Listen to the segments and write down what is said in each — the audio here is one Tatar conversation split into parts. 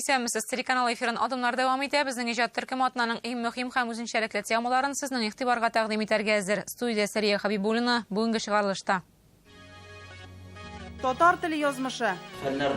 Исәммесез, телеканал эфирын адымнар дәвам итә. Безнең иҗат төркеме атнаның иң мөһим һәм үзенчәлекле темаларын сезнең игътибарга тәкъдим итәргә әзер. Студия Сәрия Хабибуллина бүгенге чыгарылышта. Татар теле язмышы. Фәннәр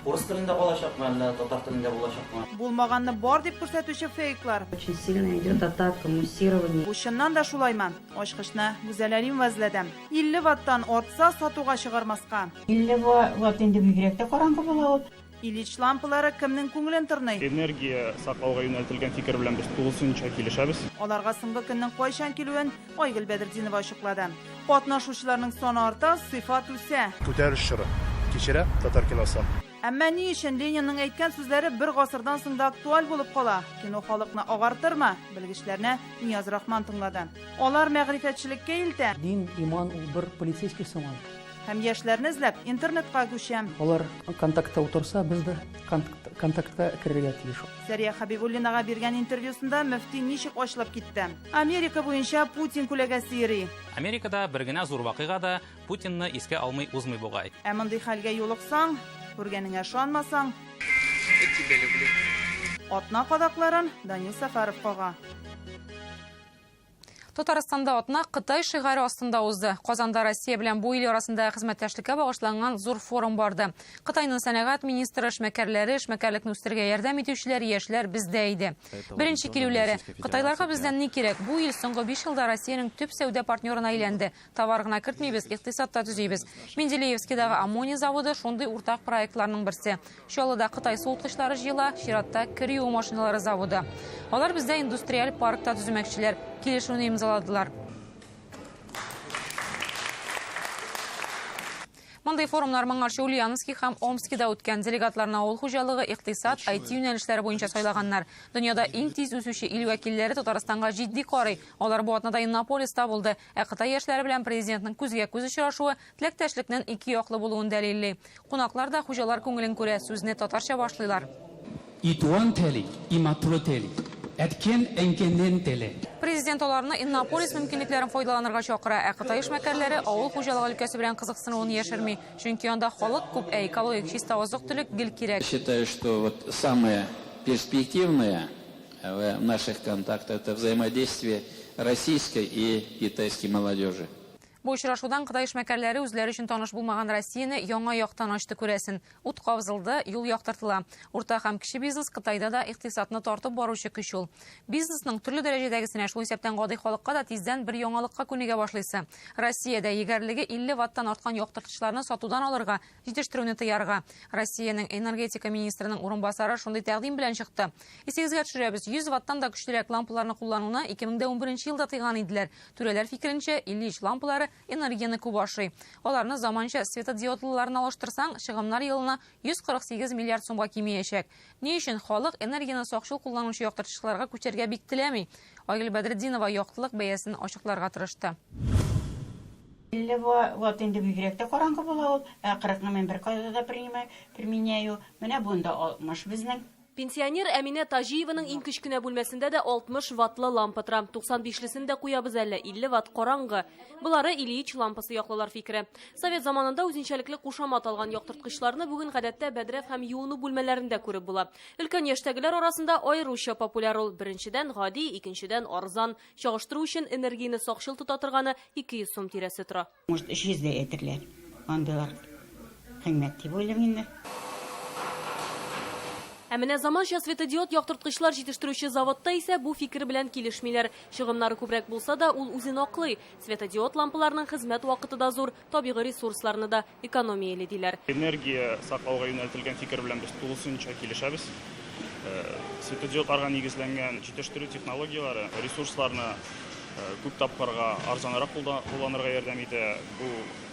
урыс телендә булачакмы, әллә татар телендә булачакмы? Булмаганны бар дип күрсәтүче фейклар. Очень сильно идет атака, муссирование. Бу чыннан да шулаймы? Ачкычны Гүзәл Әлим вәзләдем. 50 ваттан артса сатуга чыгармаска. 50 ватт инде бигрәк тә караңгы була ул. Ильич лампалары кемнең күңелен тырный? Энергия саклауга юнәлтелгән фикер белән без тулысынча килешәбез. Аларга соңгы көннең кайчан килүен Айгөл Бәдретдинова ачыклады. Катнашучыларның саны арта, сыйфат үсә. Күтәреш чоры. Кичерә татар киносы. Әмма ни өчен Ленинның әйткән сүзләре бер гасырдан соң да актуаль булып кала? Кино халыкны агартырмы? Белгечләрне Нияз Рахман тыңлады. Алар мәгърифәтчелеккә илтә. Дин, иман ул бер полицейский сыман. Һәм яшьләрне эзләп интернетка күчәм. Алар контактта утырса, без дә контактка керергә тиеш. Сәрия Хабибуллинага биргән интервьюсында мөфти ничек ачылып китте. Америка буенча Путин күләгәсе йөри. Америкада бер генә зур вакыйгада Путинны искә алмый узмый бугай. Ә мондый хәлгә юлыксаң, күргәнеңә ышанмасаң, атна кадакларын Данил Сафаров кага. Татарстанда атна Кытай шигаре астында узды. Казанда Россия белән бу ил арасында хезмәттәшлеккә багышланган зур форум барды. Кытайның сәнәгать министры, эшмәкәрләре, эшмәкәрлекне үстергә ярдәм итүчеләр, яшьләр бездә иде. Беренче килүләре: Кытайларга бездән ни кирәк? Бу ил соңгы 5 елда Россиянең төп сәүдә партнерына әйләнде. Товар гына кертмибез, икътисадта төзибез. Менделеевскидагы аммоний заводы шундый уртак проектларның берсе. Чаллыда Кытай суыткычлары җыела, чиратта кер юу машиналары заводы. Алар бездә индустриаль паркта төзүмәкчеләр. Килешүне имзаладылар. Мондый форумнар моңарчы Ульяновский һәм Омскида үткән. Делегатларны авыл хуҗалыгы, икътисад, IT юнәлешләре буенча сайлаганнар. Дөньяда иң тиз үсүче ил вәкилләре Татарстанга җитди карый. Алар бу атнада Иннополиста булды. Ә Кытай яшьләре белән президентның күзгә-күз очрашуы теләктәшлекнең ике яклы булуын дәлилли. Кунаклар да хуҗалар күңелен күрә, сүзне татарча башлыйлар. Президент аларны Иннополис мөмкинлекләрен файдаланырга чакыра, ә Кытай эшмәкәрләре авыл хуҗалыгы өлкәсе белән кызыксынуын яшерми. Чөнки анда халык күп, ә экологик чиста азык-төлек гел кирәк. Считаю, что вот самое перспективное в наших контактах это взаимодействие российской и китайской молодежи. Бу очрашудан Кытай эшмәкәрләре үзләре өчен таныш булмаган Россияны яңа яктан ачты күрәсен. Ут кабызылды, юл яктыртыла. Урта һәм кече бизнес Кытайда да икътисадны тартып баручы көч ул. Бизнесның төрле дәрәҗәдәгесенә шул исәптән гади халыкка да тиздән бер яңалыкка күнегә башлыйсы. Россиядә егәрлеге 50 ваттан арткан яктырткычларны сатудан алырга, җитештерүне тыярга. Россиянең энергетика министрының урынбасары шундый тәкъдим белән чыкты. Исегезгә төшерәбез, 100 ваттан да көчлерәк лампаларны куллануны 2011 елда тыйган иделәр. Түрәләр фикеренчә, Ильич лампалары энергияны күп ашый. Аларны заманча светодиодлыларны алыштырсаң, чыгымнар елына 148 миллиард сумга кимиячәк. Ни өчен халык энергияны сакчыл кулланучы яктыртычларга күчәргә бик теләми? Айгөл Бәдретдинова яктылык бәясен ачыкларга тырышты. 50 ватт инде бигрәк тә караңгы була ул. 40-ны мен бер кайда да применяю. Менә бунда 60 безнең. Пенсионер Әминә Тажиеваның иң кечкенә бүлмәсендә дә 60 ваттлы лампа тора. 95-лесен дә куябыз әле, 50 ватт караңгы. Булары Ильич лампасы яклылар фикере. Совет заманында үзенчәлекле кушамат алган яктырткычларны бүген гадәттә бәдрәф һәм юыну бүлмәләрендә күреп була. Өлкән яшьтәгеләр арасында аеруча популяр ул. Беренчедән гади, икенчедән арзан. Чагыштыру өчен энергияны сакчыл тота торганы 200 сум тирәсе тора. Может, 300 дә әйтерләр. Андыйлар кыйммәт дип уйлыйм инде. Ә менә заманча светодиод яктырткычлар җитештерүче заводта исә бу фикер белән килешмиләр. Чыгымнары күбрәк булса да, ул үзен аклый. Светодиод лампаларының хезмәт вакыты да зур, табигый ресурсларны да экономияле диләр. Энергия саклауга юнәлтелгән фикер белән без тулысынча килешәбез. Светодиодларга нигезләнгән җитештерү технологиялары ресурсларны күп тапкырга арзанрак кулланырга ярдәм итә. Бу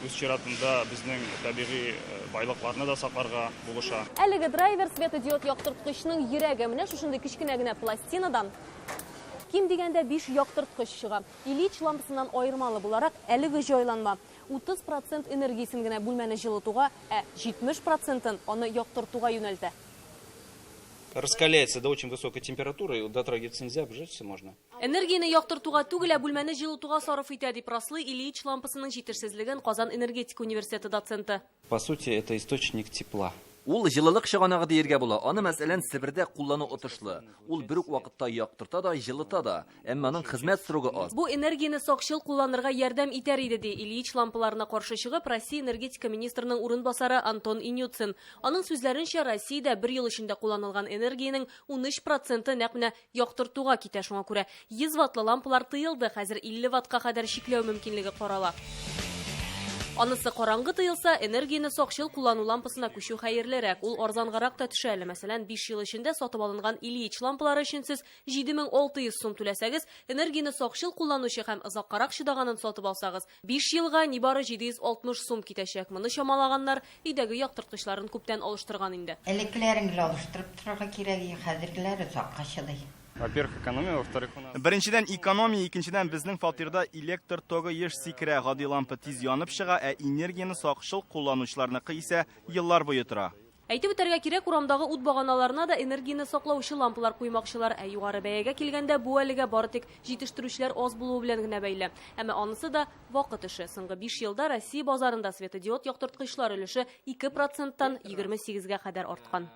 үз чиратында безнең табигый байлыкларны да сакларга булыша. Әлеге драйвер светодиод яктырткычның йөрәге менә шушындый кечкенә генә пластинадан ким дигәндә 5 яктырткыч чыга. Ильич лампасыннан аермалы буларак әлеге җайланма 30% энергиясен генә бүлмәне җылытуга, 70% аны яктыртуга юнәлтә. Раскаляется до очень высокой температуры, и дотрагиваться нельзя, обжечься можно. Энергияны яктыртуга түгел, бүлмәне җылытуга сарыф итә дип раслый Ильич лампасының җитешсезлеген Казан энергетика университеты доценты. По сути, это источник тепла. Ул җылылык чыганагы диергә була. Аны мәсәлән Себердә куллану отышлы. Ул бер үк вакытта яктырта да, жылыта да. Әмма аның хезмәт срогы аз. Бу энергияны сакчыл кулланырга ярдәм итәр иде ди Ильич лампаларына каршы чыгып Россия энергетика министрының урынбасары Антон Инюцин. Аның сүзләренчә, Россиядә 1 ел эчендә кулланылган энергиянең 13% нәкъ менә яктыртуга китә. Шуңа күрә 100 ваттлы лампалар тыелды, хәзер 50 ваттка кадәр чикләү мөмкинлеге карала. Анысы караңгы тыелса, энергияны сакчыл куллану лампасына күчү хәерлерәк. Ул арзангарак та төшә әле. Мәсәлән, 5 ел эчендә сатып алынган Ильич лампалары өчен сез 7600 сум түләсәгез, энергияны сакчыл кулланучы һәм озаккарак чыдаганын сатып алсагыз, 5 елга нибары 760 сум китәчәк. Моны чамалаганнар өйдәге яктырткычларын күптән алыштырган инде. Элекләрен алыштырып торырга кирәк, хәзергеләре озакка чыдый. Во-первых, экономия, во-вторых, у нас... Беренчедән экономия, икенчедән безнең фатирда электр тогы еш сикерә, гади лампа тиз янып чыга, ә энергияны сакчыл кулланучыларныкы исә еллар буе тора. Әйтеп үтәргә кирәк, урамдагы ут баганаларына да энергияны саклаучы лампалар куймакчылар, ә югары бәягә килгәндә бу әлегә бары тик җитештерүчеләр аз булуы белән генә бәйле. Әмма анысы да вакыт эше. Соңгы 5 елда Россия базарында светодиод яктырткычлар өлеше 2%-тан 28-гә кадәр арткан.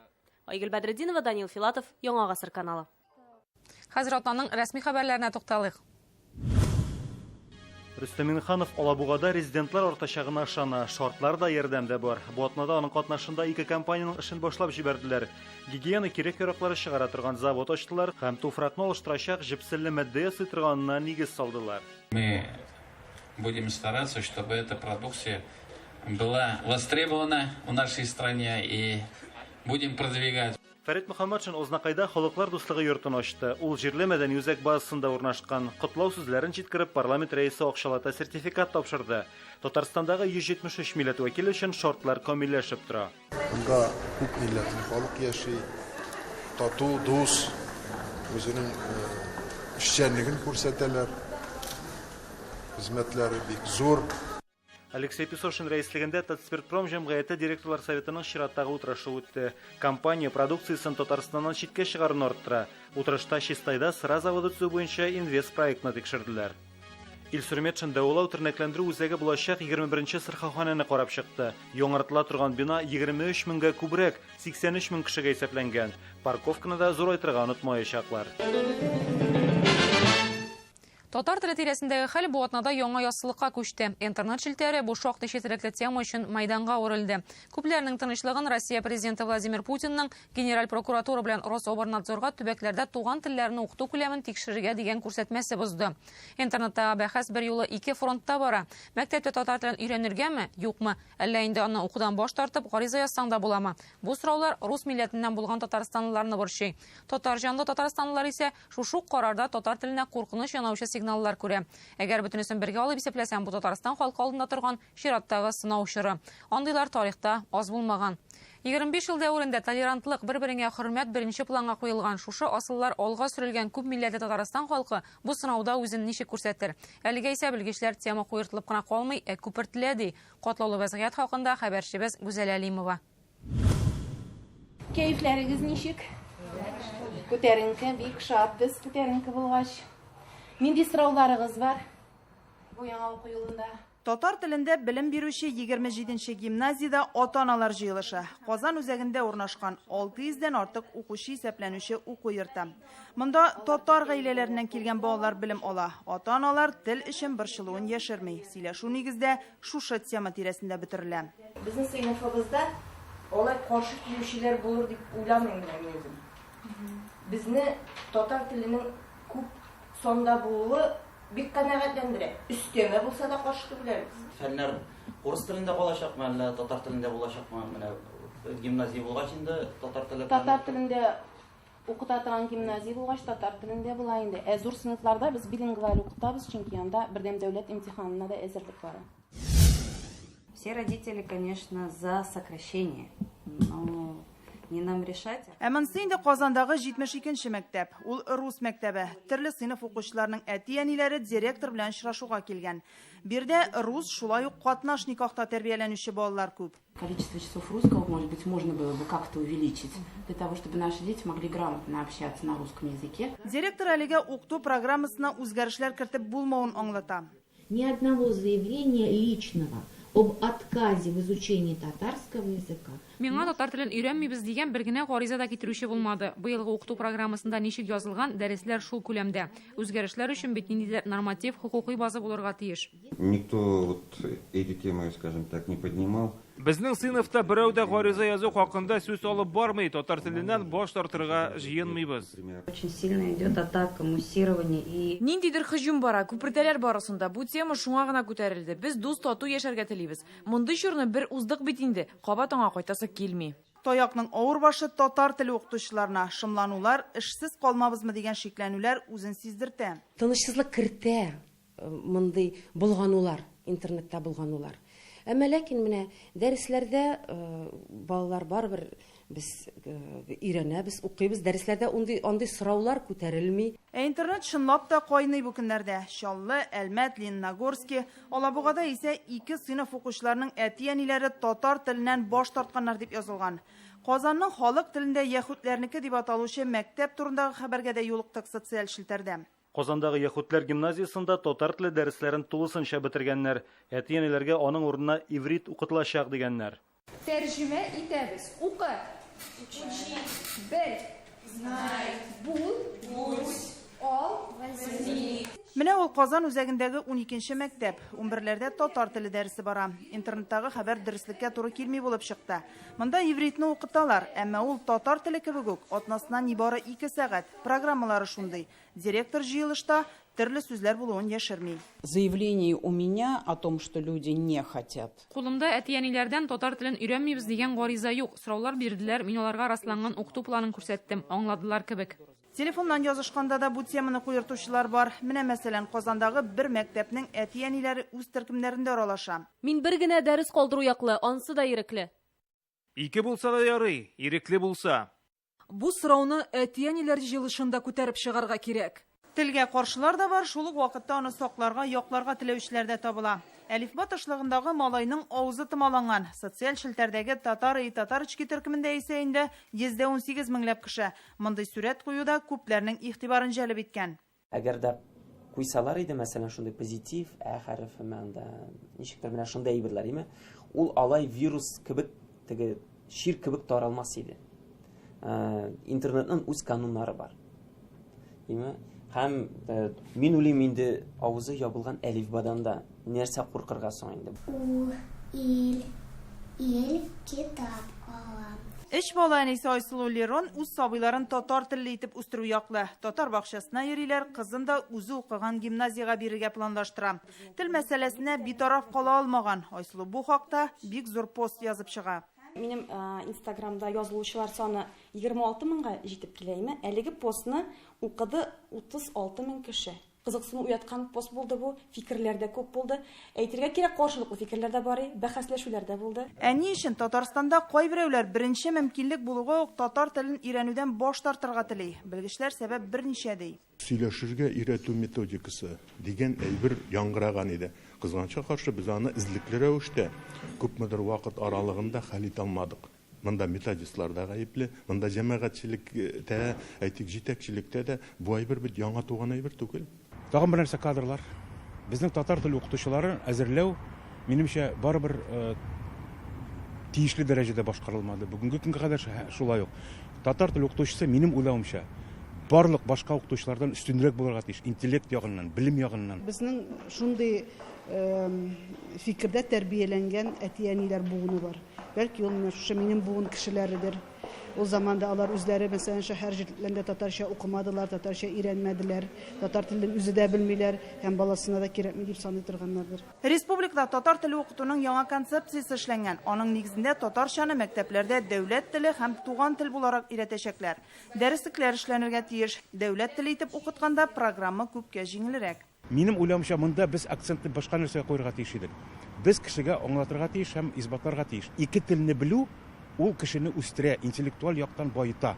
Айгөл Бәдретдинова, Данил Филатов, Яңа гасыр каналы. Хәзер атнаның рәсми хәбәрләренә тукталыйк. Рөстәм Миңнеханов Алабугада резидентлар артачагына ышана, шартлар да ярдәмдә бар. Бу атнада аның катнашында 2 компаниянең эшен башлап җибәрделәр. Гигиена кирәк-яраклары чыгара торган завод ачтылар һәм туфракны алыштырачак җепселле матдә ясый торганына нигез салдылар. Мы будем стараться, чтобы эта продукция была востребована в нашей стране и будем продвигать. Фәрит Мөхәммәтшин Ознакайда халыклар дуслыгы йортын ачты. Ул җирле мәдәни үзәк базасында урнашкан. Котлау сүзләрен җиткереп, парламент рәисе акчалата сертификат тапшырды. Татарстандагы 173 милләт вәкиле өчен шартлар камилләшеп тора. Монда күп милләтле халык яши, тату, дус, үзенең эшчәнлеген күрсәтәләр. Хезмәтләре бик зур. Алексей Песошин рәислегендә Татспиртпром җәмгыяте директорлар советының чираттагы утырышы үтте. Компания продукциясын Татарстаннан читкә чыгаруны арттыра. Утырышта Чистайда сыра заводы төзү буенча инвест проектны тикшерделәр. Илсурметшин дәвалау тернәкләндерү үзәге булачак 21-нче сырхаханәне карап чыкты. Яңартыла торган бина 23 меңгә күбрәк, 83 мең кешегә исәпләнгән. Парковканы да зурайтырга онытмаячаклар. Татар теле тирәсендәге хәл бу атнада яңа яссылыкка күчте. Интернет шелтәре бу шактый четерекле тема өчен мәйданга үрелде. Күпләрнең тынычлыгын Россия президенты Владимир Путинның Генераль прокуратура белән Рособорнадзорга төбәкләрдә туган телләрне укыту күләмен тикшерергә дигән күрсәтмәсе бозды. Интернеттагы бәхәс бер юлы 2 фронтта бара. Мәктәптә татар телен өйрәнергәме, юкмы? Әллә инде аны укудан баш тартып гариза язсаң да буламы? Бу сораулар рус милләтеннән булган татарстанлыларны борчый. Татар җанлы татарстанлылар исә шушы карарда татар теленә куркыныч янаучы сигналлар күрә. Әгәр бөтенесен бергә алып исәпләсәм, бу Татарстан халкы алдында торган чираттагы сынау чоры. Андыйлар тарихта аз булмаган. 25 ел дәврендә толерантлык, бер-береңә хөрмәт беренче планга куелган, шушы асыллар алга сөрелгән күп милләтле Татарстан халкы бу сынауда үзен ничек күрсәтер? Әлегә исә белгечләр тема куертылып кына калмый, күпертелә ди. Катлаулы вазгыять хакында хәбәрчебез Гүзәл Әлимова. Кәефләрегез ничек? Күтәренке, бик шат, без күтәренке булгач. Нинди сорауларыгыз бар? Бу яңа уку елында. Татар телендә белем бирүче 27-нче гимназиядә ата-аналар җыелышы. Казан үзәгендә урнашкан 600-дән артык укучы исәпләнүче уку йорты. Монда татар гаиләләреннән килгән балалар белем ала. Ата-аналар тел өчен борчылуын яшерми. Сөйләшү нигездә шушы тема тирәсендә бетерелә. Безнең сыйныфыбызда алар каршы килүчеләр булыр дип уйламыйм үзем. Безне татар теленең күп сонда булуы бик канәгатьләндерә. Өстәмә булса да каршы түгелбез. Фәннәр урыс телендә булачакмы, әллә татар телендә булачакмы? Менә гимназия булгач инде татар теле. Татар телендә укыта торган гимназия булгач татар телендә була инде. Зур сыйныфларда без билингваль укытабыз, чөнки анда бердәм дәүләт имтиханына да әзерлек бара. Все родители, конечно, за сокращение, но не нам решать. Әмансы инде Казандагы 72-нче мәктәп. Ул рус мәктәбе. Төрле сыйныф укучыларның әти-әниләре директор белән очрашуга килгән. Бирдә рус, шулай ук катнаш никахта тәрбияләнүче балалар күп. Количество часов русского, может быть, можно было бы как-то увеличить, для того, чтобы наши дети могли грамотно общаться на русском языке. Директор әлегә укыту программасына үзгәрешләр кертеп булмавын аңлата. Ни одного заявления личного об отказе в изучении татарского языка. Миңа татар телен өйрәнмибез дигән бер генә гариза да китерүче булмады. Быелгы укыту программасында ничек язылган, дәресләр шул күләмдә. Үзгәрешләр өчен бит ниндидер норматив, хукукый база булырга тиеш. Никто эти темы, скажем так, не поднимал. Безнең сыйныфта берәү дә гариза язу хакында сүз алып бармый, татар теленнән баш тартырга җыенмыйбыз. Очень сильно идет атака, муссирование и... Ниндидер һөҗүм бара, күпертәләр барысында. Бу тема шуңа гына күтәрелде. Без дус тату яшәргә телибез. Мондый чорны бер уздык бит инде. Кабат аңа кайтасы килми. Тоякның авыр башы татар теле укытучыларына шымланулар, эшсез калмабызмы дигән шикләнүләр үзен сиздертә. Тынычлык кертә мондый булганулар, интернетта булганулар. Әмма ләкин менә дәресләрдә балалар барбер без өйрәнәбез, укыйбыз, дәресләрдә андый сораулар күтәрелми. Интернет шынлап та кайный бу көннәрдә. Чаллы, Әлмәт, Лениногорский, Алабугада исә 2 сыйныф укучыларының әти-әниләре татар теленнән баш тартканнар дип язылган. Казанның халык телендә яһүдләрнеке дип аталучы мәктәп турындагы хәбәргә дә юлыктык социаль шелтәрдә. Казандагы яһүдләр гимназиясында татар теле дәресләрен тулысынча бетергәннәр. Әти-әниләргә аның урынына иврит укытылачак дигәннәр. Тәрҗемә итәбез. Укы. Учи. Бел. Знай. Бул. Будь. Ал. Возьми. Менә ул Казан үзәгендәге 12нче мәктәп. 11ләрдә татар теле дәресе бара. Интернеттагы хәбәр дөреслеккә туры килми булып чыкты. Монда ивритне укыталар, әмма ул татар теле кебек үк атнасына нибары 2 сәгать. Программалары шундый. Директор җыелышта төрле сүзләр булуын яшерми. Заявление у меня о том, что люди не хотят. Кулымда әти-әниләрдән татар телен өйрәнмибез дигән гариза юк. Сораулар бирделәр, мин аларга расланган укыту планын күрсәттем, аңладылар кебек. Телефоннан язышканда да бу теманы куертучылар бар. Менә мәсәлән, Казандагы бер мәктәпнең әти-әниләре үз төркемнәрендә аралаша. Мин бер генә дәрес калдыру яклы, ансы да ирекле. 2 булса да ярый, ирекле булса. Бу сорауны әти-әниләр җыелышында күтәреп чыгарга кирәк. Телгә каршылар да бар, шул ук вакытта аны сакларга, якларга теләүчеләр дә табыла. Әлифба ташлыгындагы малайның авызы томаланган. Социаль шелтәрдәге татарочки төркемендә исә инде 118 меңләп кеше. Мондый сүрәт куюда күпләрнең игътибарын җәлеп иткән. Әгәр дә куйсалар иде, мәсәлән, шундый позитив хәрефе мәндә, ничектер менә шундый әйберләр име, ул алай вирус кебек, теге шир кебек таралмас иде. Интернетның үз кануннары бар. Име? Һәм мин уйлыйм инде авызы ябылган әлифбадан да нәрсә куркырга соң инде. Китап ала. Эш бала әнисе Айсылу Лерон үз сабыйларын татар телле итеп үстерү яклы. Татар бакчасына йөриләр, кызын да үзе укыган гимназиягә бирергә планлаштыра. Тел мәсьәләсенә битараф кала алмаган Айсылу бу хакта бик зур пост язып чыга. Минем Инстаграмда язылучылар саны 26 меңгә җитеп килә име. Әлеге постны укыды 36 мең кеше. Кызыксыну уяткан пост булды бу, фикерләр дә күп булды. Әйтергә кирәк, каршылыклы фикерләр дә бар, бәхәсләшүләр дә булды. Ни өчен Татарстанда кайберәүләр беренче мөмкинлек булуга ук татар телен өйрәнүдән баш тартырга тели? Белгечләр сәбәп берничә ди. Сөйләшергә өйрәтү методикасы дигән әйбер яңгыраган иде. Кызганча каршы без аны излекле рәвештә күпмедер вакыт аралыгында хәл итә алмадык. Монда методистлар да гаепле, монда җәмәгатьчелектә, әйтик, җитәкчелектә дә бу әйбер бит яңа туган әйбер түгел. Тагын бер нәрсә кадрлар. Безнең татар теле укытучылары әзерләү, минемчә, барыбер тиешле дәрәҗәдә башкарылмады. Бүгенге көнгә кадәр шулай ук. Татар теле укытучысы, минем уйлавымча, барлык башка укытучылардан үстенрәк булырга тиеш, интеллект ягыннан, билим ягыннан. Безнең шундый фикердә тәрбияләнгән әти-әниләр буыны бар. Бәлки ул минем буын кешеләридер. Ул заманда алар үзләре мәсәлән шәһәр җирләрендә татарча укымадылар, татарча өйрәнмәделәр, татар телен үзе дә белмиләр, һәм баласына да кирәкми дип саный торганнардыр. Республикада татар теле укытуның яңа концепциясе эшләнгән. Аның нигезендә татарчаны мәктәпләрдә дәүләт теле һәм туган тел буларак өйрәтәчәкләр. Дәреслекләр эшләнергә тиеш. Дәүләт теле итеп укытканда программа күпкә җиңелрәк. Минем уйлавымча, монда без акцентны башка нәрсәгә куярга тиеш идек. Без кешегә аңлатырга тиеш һәм избатларга тиеш. Ике телне белү ул кешене үстерә, интеллектуаль яктан байыта.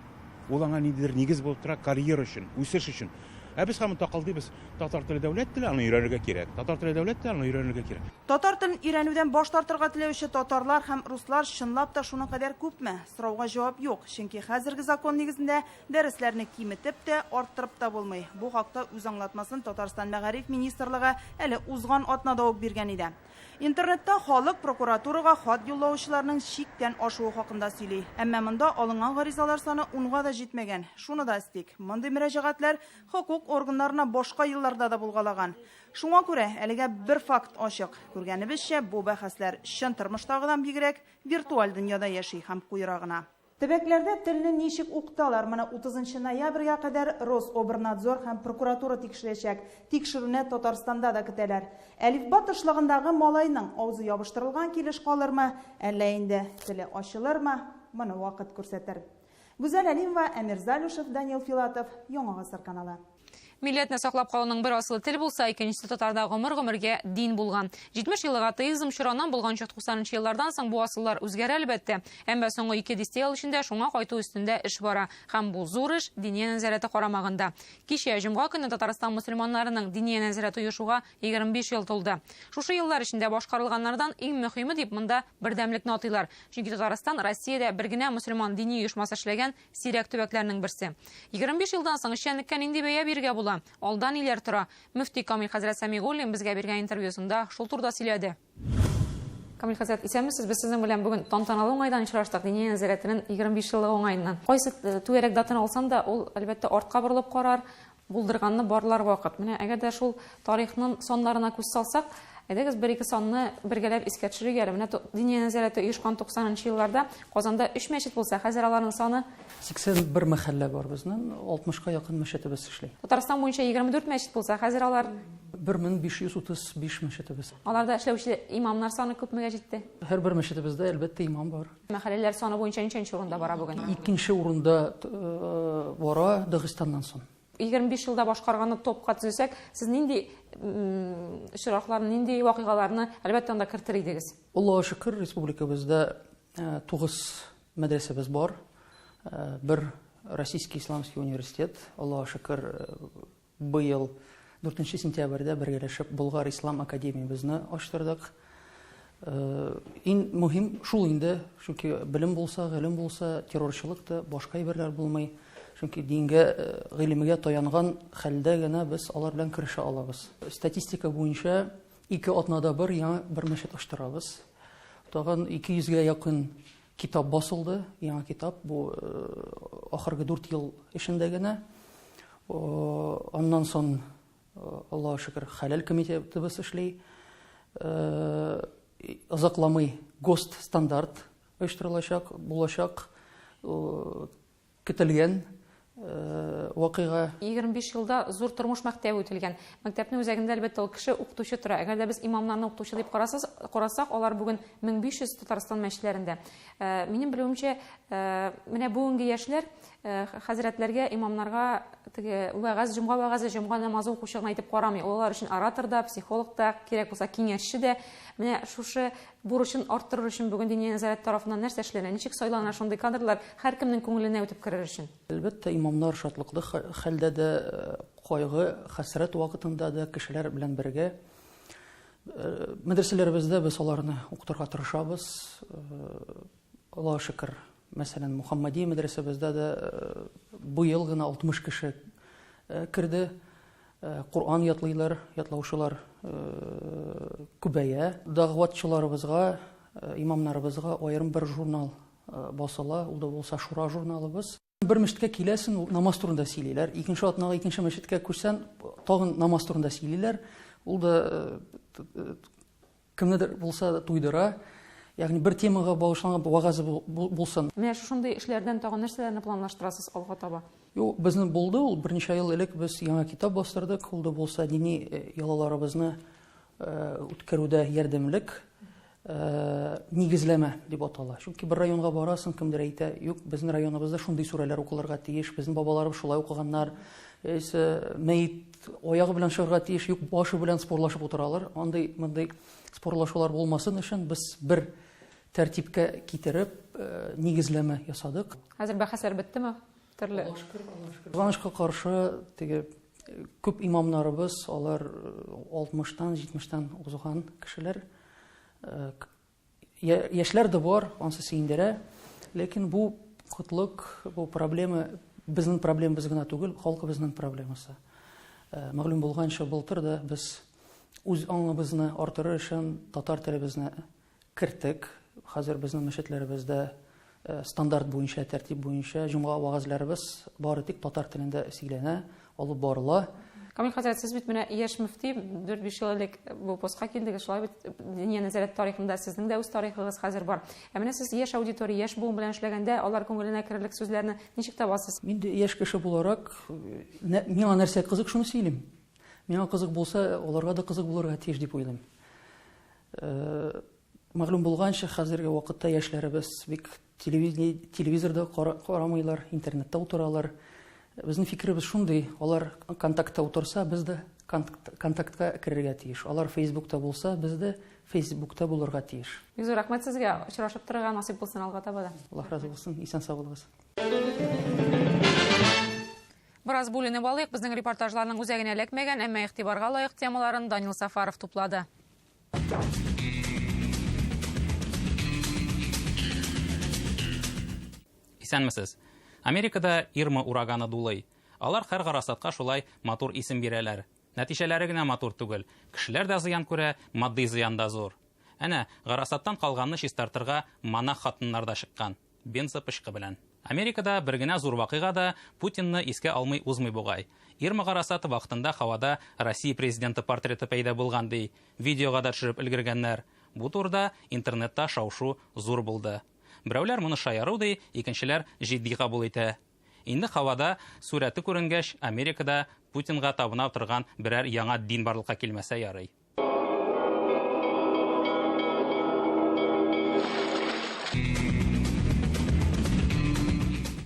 Ул аңа ниндидер нигез булып тора карьера өчен, үсеш өчен. Без һаман такылдыбыз. Татар теле дәүләт теле, аны өйрәнергә кирәк. Татар теле дәүләт теле, аны өйрәнергә кирәк. Татар телен өйрәнүдән баш тартырга теләүче татарлар һәм руслар чынлап та шуның кадәр күпме? Сорауга җавап юк. Чөнки хәзерге закон нигезендә дәресләрне киметеп тә, арттырып та булмый. Бу хакта үз аңлатмасын Татарстан Мәгариф министрлыгы әле узган атнада ук биргән иде. Интернетта халык прокуратурага хат юллаучыларның чиктән ашуы хакында сөйли. Әмма монда алынган гаризалар саны 10-га да җитмәгән. Шуны да әстик. Мондый мөрәҗәгатьләр хокук органнарына башка елларда да булгалаган. Шуңа күрә әлегә бер факт ачык. Күргәнебезчә, бу бәхәсләр чын тормыштагыдан бигрәк виртуаль дөньяда яши һәм куйрагына. Төбәкләрдә телне ничек укыталар? Моны 30 ноябрьгә кадәр Рособернадзор һәм прокуратура тикшерәчәк. Тикшерүне Татарстанда да көтәләр. Әлифба тышлыгындагы малайның авызы ябыштырылган килеш калырмы, әллә инде теле ачылырмы? Моны вакыт күрсәтер. Гүзәл Әлимова, Әмир Залюшев, Данил Филатов, Яңа Гасыр каналы. Милләтне саклап калуның бер асылы тел булса, икенчесе татарда гомер-гомергә дин булган. 70 еллык атеизм чораннан булган 90 еллардан соң бу асыллар үзгәрә әлбәттә. Әмма соңгы 2 дистә ел эчендә шуңа кайту өстендә эш бара. Һәм бу зур эш дини нәзарәте карамагында. Кичә җомга көне Татарстан мөселманнарының дини нәзарәте оешуга 25 ел тулды. Шушы еллар эчендә башкарылганнардан иң мөһиме дип монда бердәмлекне атыйлар. Чөнки Татарстан Россиядә бер генә мөселман дини оешмасы эшләгән сирәк төбәкләрнең берсе. 25 елдан соң эшчәнлеккә нинди бәя биргә була? Алдан иләр тора. Мөфти Камил хәзрәт Сәмигуллин безгә биргән интервьюсында шул турда сөйләде. Камил хәзрәт, исәнмесез? Без сезнең белән бүгін тантаналы уңайдан очраштык дини нәзарәтенең 25 еллыгы уңаеннан. Кайсы түгәрәк датаны алсам да, ул әлбәттә артка борылып карар, булдырганны барлар вакыт. Менә әгәр дә шул тарихның соннарына күз салсак, әйдәгез бер-ике санны бергәләп искә төшерергә. Менә дини нәзарәте оешкан 90 елларда Казанда 3 мәчет булса, хәзер аларның саны 81 мәхәллә бар безнең, 60-ка якын мәчетебез эшли. Татарстан буенча 24 мәчет булса, хәзер алар 1535 мәчетебез. Аларда эшләүче имамнар саны күпмегә җитте? Һәр бер мәчетебездә әлбәттә имам бар. Мәхәлләләр саны буенча ничәнче урында бара бүген? Икенче урында бара Дагыстаннан соң. 25 елда башкарганы топка төзәсәк, сез нинди очракларны, нинди вакыйгаларны әлбәттә анда кертер идегез? Аллаһа шөкер, республикабызда 9 мәдрәсәбез бар. Бер Российский исламский университет. Аллаһа шөкер, быел 4 сентябрьдә бергәләшеп Болгар ислам академиябызны ачтырдык. Иң мөһим шул инде, чөнки белем булса, гыйлем булса, террорчылык та, башка әйберләр булмый. Чөнки дингә, гыйлемгә таянган хәлдә генә без алар белән керешә алабыз. Статистика буенча 2 атнада бер яңа бер мәчет ачтырабыз. Тагын 200-гә якын китап басылды, яңа китап. Бу ахыргы 4 ел эчендә генә. Аннан соң Аллаһа шөкер, хәләл комитетыбыз эшли. Озакламый ГОСТ стандарт оештырылачак, булачак. Көтелгән вакыйга. 25 елда зур тормыш мәктәбе үтелгән. Мәктәпнең үзәгендә әлбәттә ул кеше укытучы тора. Әгәр дә без имамнарны укытучы дип карасак, алар бүген 1500 Татарстан мәчетләрендә. Минем белүемчә, менә бүгенге яшьләр хәзрәтләргә, имамнарга теге җомга вәгазы, җомга намазы укучыгын әйтеп карамый. Алар өчен оратор да, психолог да, кирәк булса киңәшче дә. Менә шушы бурычын арттырыр өчен бүген дини нәзарәт тарафыннан нәрсә эшләнә? Ничек сайлана шундый кадрлар һәркемнең күңеленә үтеп керер өчен? Әлбәттә, имамнар шатлыклы хәлдә дә, кайгы, хәсрәт вакытында да кешеләр белән бергә. Мәдрәсәләребездә без аларны укытырга тырышабыз. Аллаһа шөкер, мәсәлән, Мөхәммәди мәдрәсәбездә дә быел гына 60 кеше керде. Кур'ан ятлыйлар, ятлаучылар күбәя. Дәгъватчыларыбызга, имамнарыбызга аерым бер журнал басыла, ул да булса Шура журналыбыз. Бер мәчеткә киләсен, намаз турында сөйлиләр. Икенче атнага икенче мәчеткә күрсәң, тагын намаз турында сөйлиләр. Ул да кемнедер булса туйдыра. Ягъни бер темага багышланган вагазы булсын. Менә шундый эшләрдән тагын нәрсәләрне планлаштырасыз алга таба? Юк, безнең булды ул берничә ел элек без яңа китап бастырдык. Ул да булса дини ялаларыбызны үткәрүдә ярдәмлек нигезләмә дип атала. Чөнки бер районга барасың, кемдер әйтә, юк, безнең районыбызда шундый сүрәләр укылырга тиеш, безнең бабаларыбыз шулай укыганнар. Мәйет аягы белән чыгарга тиеш, юк, башы белән спорлашып утыралар. Андый спорлашулар булмасын өчен без бер тәртипкә китереп нигезләмә ясадык. Хәзер бәхәсләр биттеме? Төрле. Кызганычка каршы, теге Күп имамнарыбыз, алар 60-тан, 70-тан узган кешеләр. Яшьләр дә бар, ансы сөендерә. Ләкин бу кытлык, бу проблема безнең проблемабыз гына түгел, халкыбызның проблемасы. Мәгълүм булганча былтыр да без үз аңыбызны артырыр өчен татар телебезне кертек. Хәзер безнең мәчетләребездә стандарт буенча, тәртип буенча җомга вагызларыбыз бары тик татар телендә сөйләнә, алып барыла. Камил хәзрәт, сез бит менә яшь мөфти, 4-5 ел элек бу постка килдегез, шулай бит Диния нәзарәт тарихында сезнең дә үз тарихыгыз хәзер бар. Ә менә сез яшь аудитория, яшь буын белән эшләгәндә, алар күңеленә керерлек сүзләрне ничек табасыз? Мин дә яшь кеше буларак, миңа нәрсә кызык, шуны сөйлим. Миңа кызык булса, аларга да кызык булырга тиеш дип уйлыйм. Мәгълүм булганча, хәзерге вакытта яшьләребез бик телевизорда карамыйлар, интернетта утыралар. Безнең фикеребез шундый, алар контактта утырса, без дә контактка керергә тиеш. Алар Facebookта булса, без дә Facebookта булырга тиеш. Бик зур рәхмәт сезгә, очрашып торырга насыйп булсын алга таба да. Аллаһ разы булсын, исән сау булыгыз. Бераз бүленеп алыйк, безнең репортажларның үзәгенә эләкмәгән, әмма игътибарга лаек темаларын Данил Сафаров туплады. Исәнмесез. Америкада Ирма ураганы дулый. Алар һәр гарасатка шулай матур исем бирәләр. Нәтиҗәләре генә матур түгел. Кешеләр дә зыян күрә, матди зыян да зур. Әнә, гарасаттан калганны чистартырга монах хатыннар да чыккан. Бенза пышкы белән. Америкада бер генә зур вакыйга да Путинны искә алмый узмый бугай. Ирма гарасаты вакытында һавада Россия президенты портреты пәйда булган ди. Видеога да төшереп өлгергәннәр. Бу турда интернетта шау-шу зур булды. Берәүләр моны шаяру ди, икенчеләр җитди кабул итә. Инде һавада сурәте күренгәч, Америкада Путинга табына утырган берәр яңа дин барлыкка килмәсә ярый.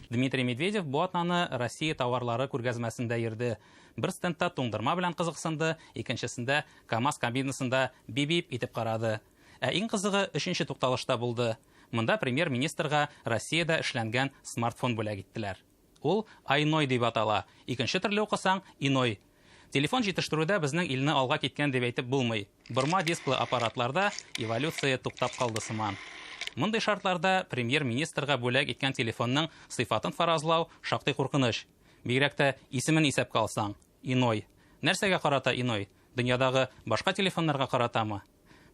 Дмитрий Медведев бу атнаны Россия товарлары күргәзмәсендә йөрде. Бер стендта туңдырма белән кызыксынды, икенчесендә КАМАЗ кабинасында бип-бип итеп карады. Ә иң кызыгы 3нче тукталышта булды. Монда премьер-министрга Россиядә эшләнгән смартфон бүләк иттеләр. Ул Айной дип атала. Икенче төрле укысаң Иной. Телефон җитештерүдә безнең илне алга киткән дип әйтеп булмый. Борма дисклы аппаратларда эволюция туктап калды сыман. Мондай шартларда премьер-министрга бүләк иткән телефонның сыйфатын фаразлау шактый куркыныч. Бигрәк тә исемен исәпкә алсаң. Иной. Нәрсәгә карата Иной? Дөньядагы башка телефоннарга каратамы?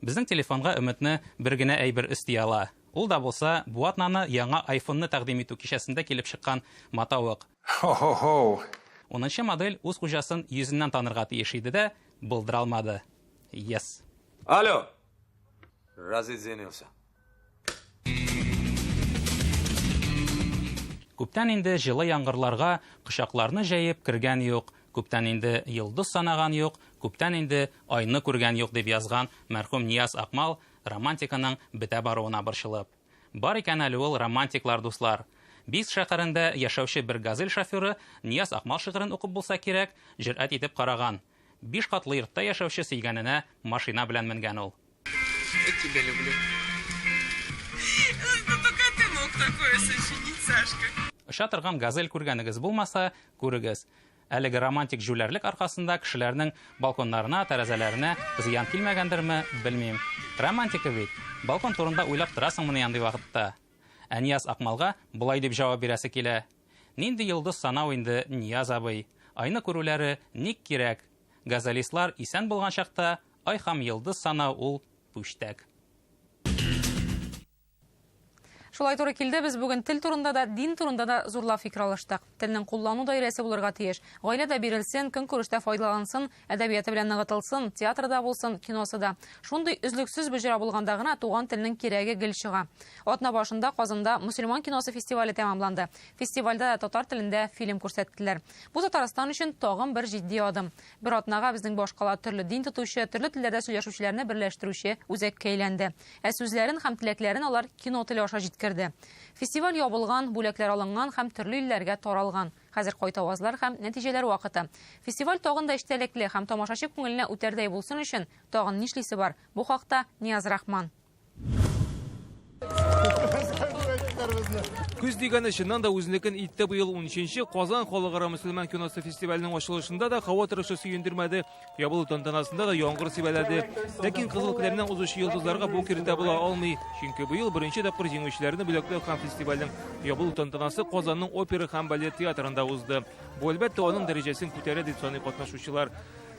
Безнең телефонга өметне бер генә әйбер өсти ала. Ул да булса, бу атнаны яңа iPhone-ны тәкъдим итү кичәсендә килеп чыккан матавык. 10нчы модель үз хуҗасын йөзеннән танырга тиеш иде дә, булдыра алмады. Yes. Алло. Разъединился. Күптән инде җылы яңгырларга кочакларны җәеп кергән юк. Күптән инде йылдыз санаган юк, күптән инде айны күргән юк дип язган мәрхүм Нияз Акмал романтиканың бетә баруына борчылып. Бар икән әле ул романтиклар дуслар. Бис шәһәрендә яшәүче бер газель шоферы Нияз Акмал шигырен укып булса кирәк, җөрьәт итеп караган. 5 катлы йортта яшәүче сөйгәненә машина белән менгән ул. Я тебя люблю. Ну только ты мог такое сочинить, Сашка. Оша торган газель күргәнегез булмаса, күрегез. Әлеге романтик җүләрлек аркасында кешеләрнең балконнарына, тәрәзәләренә зыян килмәгәндерме, белмим. Романтика бит. Балкон турында уйлап торасың моны янды вакытта. Нияз Акмалга булай дип җавап бирәсе килә. Нинди йылдыз санау инде Нияз абый. Айны күрүләре ник кирәк? Газалистлар исән булган чакта ай һәм йылдыз санау ул пүчтәк. Шулай туры килде, без бүген тел турында да, дин турында да зурлап фикер алыштык. Телнең куллану даирәсе булырга тиеш. Гаиләдә бирелсен, көнкүрештә файдалансын, әдәбияты белән ныгытылсын, театрда булсын, киносы да. Шундый өзлексез бөҗрә булганда гына туган телнең кирәге гел чыга. Атна башында Казанда мөселман киносы фестивале тәмамланды. Фестивальдә татар телендә фильм күрсәттеләр. Бу Татарстан өчен тагын бер җитди адым. Бер атнага безнең башкала төрле дин тотучы, төрле телләрдә сөйләшүчеләрне берләштерүче үзәккә әйләнде. Ә сүзләрен һәм теләкләрен алар кино теле аша Фестиваль ябылган, бүләкләр алынган һәм төрле илләргә таралган. Хәзер кайта авазлар һәм нәтиҗәләр вакыты. Фестиваль тагын да эчтәлекле һәм тамашачы күңеленә үтәрдәй булсын өчен тагын нишлисе бар. Бу хакта Нияз Рахман. Күз дигәне чыннан да үзенекен итте быел 13-нче Казан халыкара мөселман киносы фестиваленең ачылышында да һава торышы сөендермәде, ябылу тантанасында да яңгыр сибәләде. Ләкин кызыл келәмнән узучы йолдызларга бу киртә була алмый, чөнки быел беренче тапкыр җиңүчеләрне бүләкләү һәм фестивальнең ябылу тантанасы Казанның опера һәм балет театрында узды. Бу әлбәттә аның дәрәҗәсен күтәрә дип саный катнашучылар.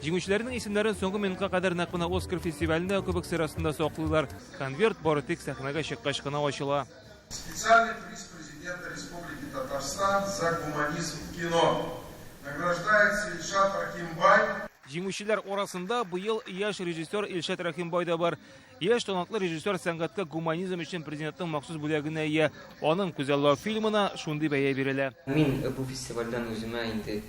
Җиңүчеләрнең исемнәрен соңгы минутка кадәр нәкъ менә Оскар фестивалендә күбек сырасында саклыйлар. Конверт бары тик сәхнәгә чыккач кына ачыла. Специальный приз президента Республики Татарстан за гуманизм в кино. Награждается Ильшат Рахимбай. Җиңүчеләр арасында быел яшь режиссер Ильшат Рахимбай да бар. Яшь талантлы режиссер сәнгатькә гуманизм өчен президентның махсус бүләгенә ия. Аның күзаллау фильмына шундый бәя бирелә. Мин бу фестивальдән үземә инде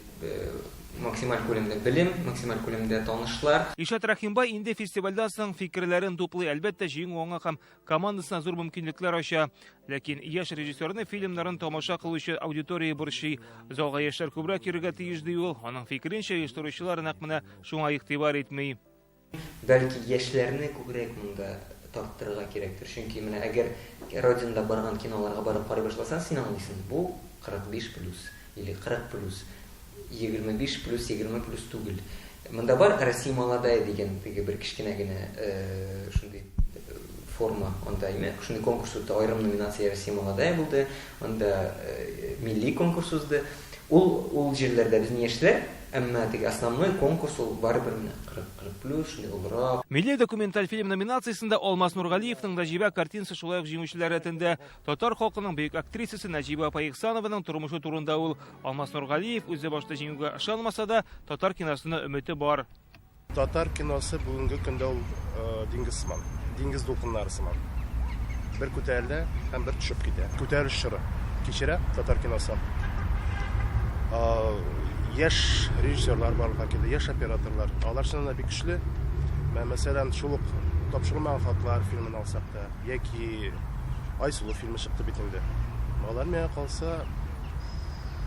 максималь күлемдә белем, максималь күлемдә танышлар. Ильшат Рахимбай инде фестивальдән соң фикерләрен туплый, әлбәттә җиңү аңа һәм командасына зур мөмкинлекләр ача. Ләкин яшь режиссерны фильмнарын тамаша кылучы аудитория борчый. Залга яшьләр күбрәк йөрергә тиеш ди ул. Аның фикеренчә, оештыручылар нәкъ менә шуңа игътибар итми. Бәлки яшьләрне күбрәк монда тарттырырга кирәктер. Чөнки менә әгәр родинда барган киноларга барып карый башласаң, син аңлыйсың, бу 45+ или 40+. 25+20+ түгел. Монда бар Россия молодая дигән бер кичкенә генә шундый форма, анда шундый конкурс үтте, аерым номинация Россия молодая булды, анда милли конкурс узды. Ул җирләрдә безнең яшьләр, әмма теге основной конкурс ул барыбер 40+, шундый улрак. Милли документаль фильм номинациясендә Алмаз Нургалиевның Нәҗибә картинасы шулай ук җиңүчеләр рәтендә. Татар халкының бөек актрисасы Нәҗибә Апа-Ихсанованың тормышы турында ул. Алмаз Нургалиев үзе башта җиңүгә ышанмаса да, татар киносына өмете бар. Татар киносы бүгенге көндә ул диңгез сыман, диңгез дулкыннары сыман. Бер күтәрелә һәм бер төшеп китә. Күтәрелеш чоры кичерә татар киносы. Яшь режиссерлар барлыкка килде, яшь операторлар. Алар чыннан да бик көчле. Мәсәлән, шул ук тапшырылмаган хаклар фильмын алсак та, яки Айсулу фильмы чыкты бит инде. Алар миңа калса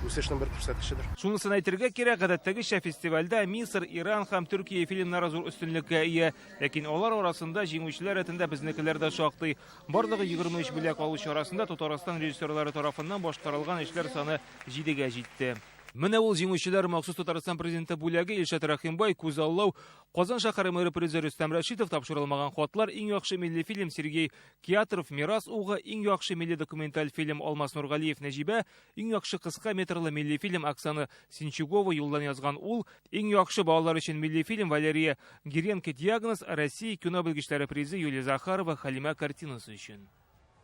үсешнең бер күрсәткечедер. Шунысын әйтергә кирәк, гадәттәгечә фестивальдә Мисыр, Иран һәм Төркия фильмнары зур өстенлеккә ия. Ләкин алар арасында җиңүчеләр рәтендә безнекеләр дә шактый. Барлыгы 23 бүләк алучы арасында Татарстан режиссерлары тарафыннан башкарылган эшләр саны 7-гә җитте. Менә ул җиңүчеләр махсус Татарстан президенты бүләге Ильшат Рахимбай, күзаллау, Казан шәһәре мэры призы Рөстәм Рәшитов, тапшырылмаган хатлар, иң яхшы милли фильм Сергей Киатров, Мирас угы, иң яхшы милли документаль фильм Алмаз Нургалиев, Нәҗибә, иң яхшы кыска метрлы милли фильм Оксана Синчугова юлдан язган ул, иң яхшы балалар өчен милли фильм Валерия Гиренко диагноз, Россия кино белгечләре призы Юлия Захарова, Халима картинасы өчен.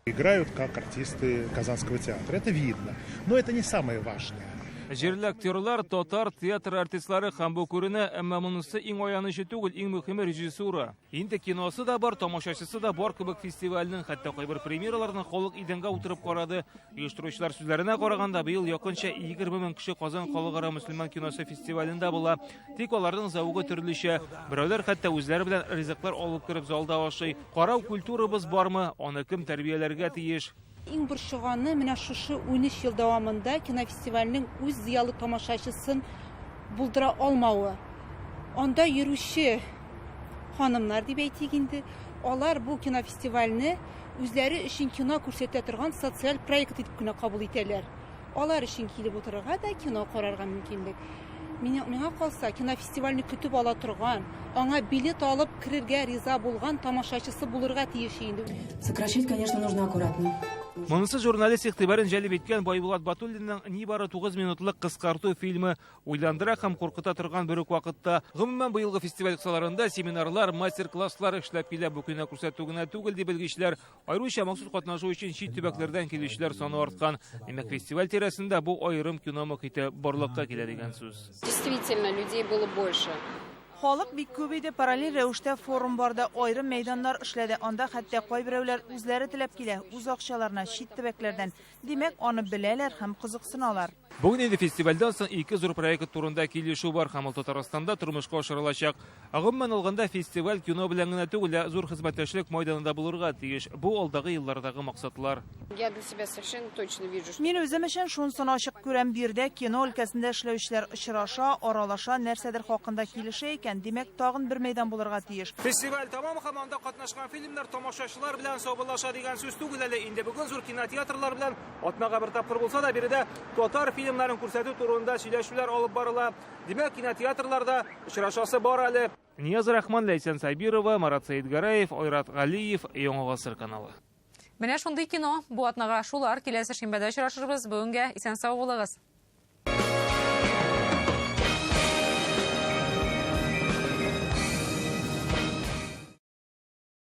Играют как артисты Казанского театра, это видно, но это не самое важное. Җирле актерлар, татар театр артистлары һәм бу күренә, әмма монысы иң аянышы түгел, иң мөһиме режиссура. Инде киносы да бар, тамашачысы да бар кебек фестивальнең, хәтта кайбер премьераларны халык идәнгә утырып карады. Оештыручылар сүзләренә караганда, быел якынча 20 000 кеше Казан халыкара мөселман киносы фестивалендә була. Тик аларның зәвыгы төрлечә. Берәүләр хәтта үзләре белән ризыклар алып кереп залда ашый. Карау культурабыз бармы? Аны кем тәрбияләргә тиеш? Иң бер чыганы менә шушы 13 ел дәвамында кинофестивальнең үз зыялы тамашачысын булдыра алмавы. Анда йөрүче ханымнар дип әйтик инде, алар бу кинофестивальне үзләре өчен кино күрсәтә торган социаль проект итеп кенә кабул итәләр. Алар өчен килеп утырырга да, кино карарга мөмкинлек. Миңа калса, кинофестивальне көтеп ала торган, аңа билет алып кирергә риза булган тамашачысы булырга тиеш инде. Сокращать, конечно, нужно аккуратно. Монысы журналист игътибарын җәлеп иткән Байбулат Батуллинның нибары 9 минутлык кыскарту фильмы уйландыра һәм куркыта торган бер үк вакытта. Гомумән быелгы фестиваль кысаларында семинарлар, мастер-класслар эшләп килә, бу көйне күрсәтү генә түгел ди белгечләр. Аеруча махсус катнашу өчен чит төбәкләрдән килүчеләр саны арткан. Димәк, фестиваль тирәсендә бу аерым кино мохите барлыкка килә дигән сүз. Действительно, людей было больше. Халык бик күп иде, параллель рәвештә форум барда, аерым мәйданнар эшләде. Анда хәтта кайберәүләр үзләре теләп килә, үз акчаларына чит төбәкләрдән. Димәк, аны беләләр һәм кызыксыналар. Бүгін енді фестивальдан соң 2 зур проект турында килешү бар. Һәм Татарстанда тормышка ашырылачак. Агымман алганда фестиваль кино белән генә түгел, зур хезмәттәшлек мәйданында булырга тиеш. Бу алдагы еллардагы максатлар. Я для себя совершенно точно вижу. Мин үзем өчен шунысын ачык күрәм: бирдә кино өлкәсендә эшләүчеләр очраша, аралаша, нәрсәдер хакында килешә икән. Димәк, тагын бер мәйдан булырга тиеш. Фестиваль тамам һәм анда катнашкан фильмнар тамашачылар белән саубуллаша дигән сүз түгел әле. Инде бүген зур кинотеатрлар белән атмага бер тапкыр булса да биредә татар фильмнарын күрсәтү турында сөйләшүләр алып барыла. Димәк, кинотеатрларда очрашасы бар әле. Нияз Рахман, Ләйсән Сайбирова, Марат Сәйдгараев, Ойрат Галиев, Яңа гасыр каналы. Менә шундый кино. Бу атнага шулар. Киләсе шимбәдә очрашырбыз. Бүгенгә исән сау булыгыз.